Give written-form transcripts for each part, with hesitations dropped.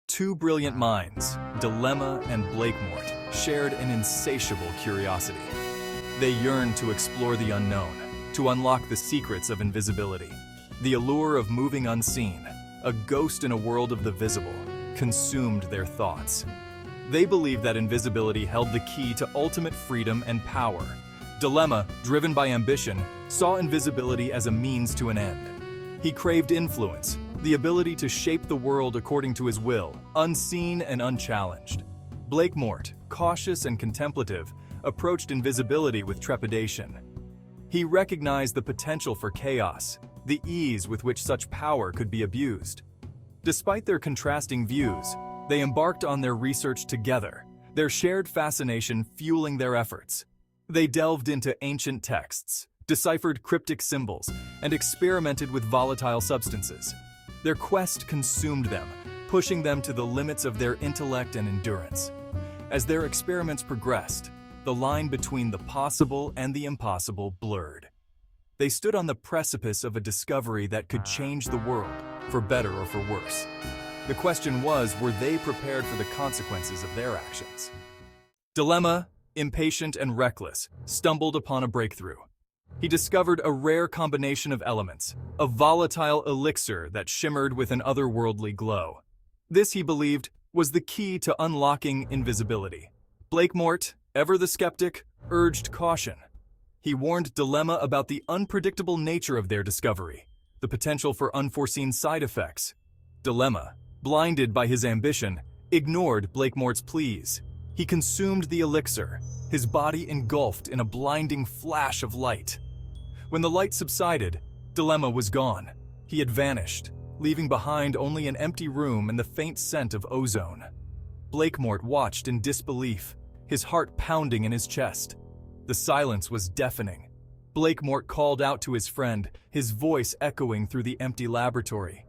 Two brilliant minds, Dilemma and Blakemort, shared an insatiable curiosity. They yearned to explore the unknown, to unlock the secrets of invisibility. The allure of moving unseen, a ghost in a world of the visible, consumed their thoughts. They believed that invisibility held the key to ultimate freedom and power. Dilemma, driven by ambition, saw invisibility as a means to an end. He craved influence, the ability to shape the world according to his will, unseen and unchallenged. Blakemort, cautious and contemplative, approached invisibility with trepidation. He recognized the potential for chaos, the ease with which such power could be abused. Despite their contrasting views, they embarked on their research together, their shared fascination fueling their efforts. They delved into ancient texts, deciphered cryptic symbols, and experimented with volatile substances. Their quest consumed them, pushing them to the limits of their intellect and endurance. As their experiments progressed, the line between the possible and the impossible blurred. They stood on the precipice of a discovery that could change the world, for better or for worse. The question was, were they prepared for the consequences of their actions? Dilemma, impatient and reckless, stumbled upon a breakthrough. He discovered a rare combination of elements, a volatile elixir that shimmered with an otherworldly glow. This, he believed, was the key to unlocking invisibility. Blakemort, ever the skeptic, urged caution. He warned Dilemma about the unpredictable nature of their discovery, the potential for unforeseen side effects. Dilemma, blinded by his ambition, ignored Blakemort's pleas. He consumed the elixir, his body engulfed in a blinding flash of light. When the light subsided, Dilemma was gone. He had vanished, leaving behind only an empty room and the faint scent of ozone. Blakemort watched in disbelief, his heart pounding in his chest. The silence was deafening. Blakemort called out to his friend, his voice echoing through the empty laboratory.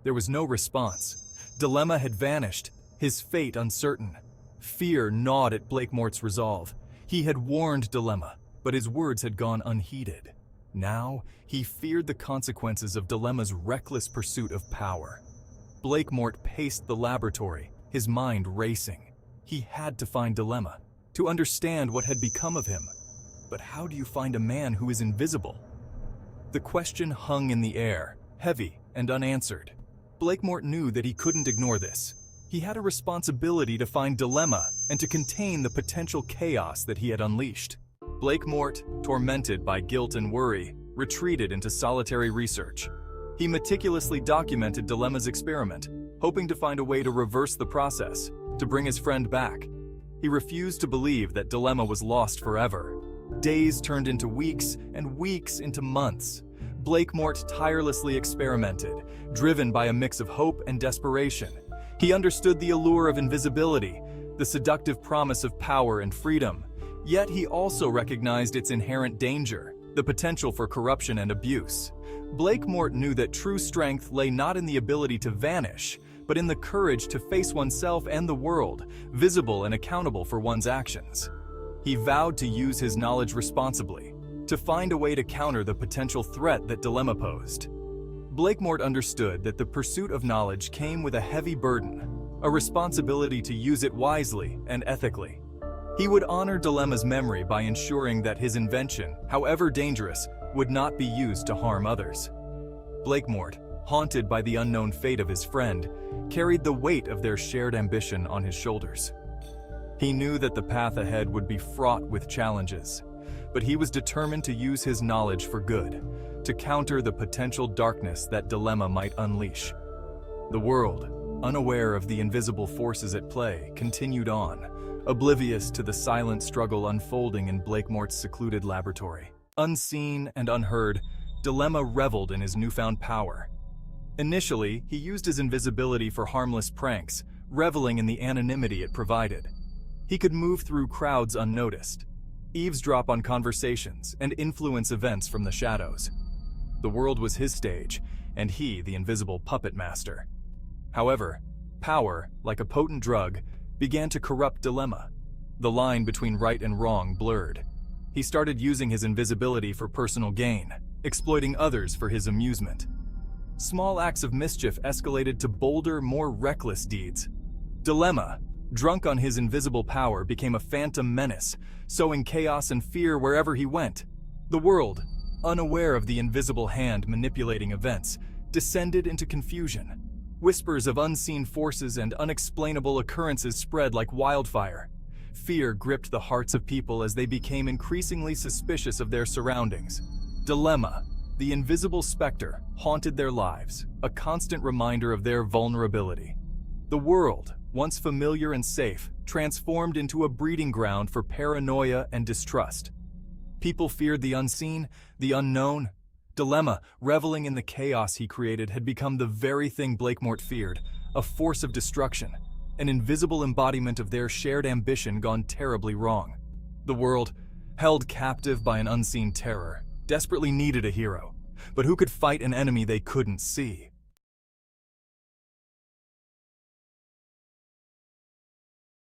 There was no response. Dilemma had vanished, his fate uncertain. Fear gnawed at Blakemort's resolve. He had warned Dilemma, but his words had gone unheeded. Now, he feared the consequences of Dilemma's reckless pursuit of power. Blakemort paced the laboratory, his mind racing. He had to find Dilemma, to understand what had become of him. But how do you find a man who is invisible? The question hung in the air, heavy and unanswered. Blakemort knew that he couldn't ignore this. He had a responsibility to find Dilemma and to contain the potential chaos that he had unleashed. Blakemort, tormented by guilt and worry, retreated into solitary research. He meticulously documented Dilemma's experiment, hoping to find a way to reverse the process, to bring his friend back. He refused to believe that Dilemma was lost forever. Days turned into weeks, and weeks into months. Blakemort tirelessly experimented, driven by a mix of hope and desperation. He understood the allure of invisibility, the seductive promise of power and freedom. Yet he also recognized its inherent danger, the potential for corruption and abuse. Blakemort knew that true strength lay not in the ability to vanish, but in the courage to face oneself and the world, visible and accountable for one's actions. He vowed to use his knowledge responsibly, to find a way to counter the potential threat that Dilemma posed. Blakemort understood that the pursuit of knowledge came with a heavy burden, a responsibility to use it wisely and ethically. He would honor Dilemma's memory by ensuring that his invention, however dangerous, would not be used to harm others. Blakemort, haunted by the unknown fate of his friend, carried the weight of their shared ambition on his shoulders. He knew that the path ahead would be fraught with challenges, but he was determined to use his knowledge for good, to counter the potential darkness that Dilemma might unleash. The world, unaware of the invisible forces at play, continued on, oblivious to the silent struggle unfolding in Blakemort's secluded laboratory. Unseen and unheard, Dilemma reveled in his newfound power. Initially, he used his invisibility for harmless pranks, reveling in the anonymity it provided. He could move through crowds unnoticed, eavesdrop on conversations, and influence events from the shadows. The world was his stage, and he the invisible puppet master. However, power, like a potent drug, began to corrupt Dilemma. The line between right and wrong blurred. He started using his invisibility for personal gain, exploiting others for his amusement. Small acts of mischief escalated to bolder, more reckless deeds. Dilemma, drunk on his invisible power, became a phantom menace, sowing chaos and fear wherever he went. The world, unaware of the invisible hand manipulating events, descended into confusion. Whispers of unseen forces and unexplainable occurrences spread like wildfire. Fear gripped the hearts of people as they became increasingly suspicious of their surroundings. Dilemma, the invisible specter, haunted their lives, a constant reminder of their vulnerability. The world, once familiar and safe, transformed into a breeding ground for paranoia and distrust. People feared the unseen, the unknown. Dilemma, reveling in the chaos he created, had become the very thing Blakemort feared, a force of destruction, an invisible embodiment of their shared ambition gone terribly wrong. The world, held captive by an unseen terror, desperately needed a hero, but who could fight an enemy they couldn't see?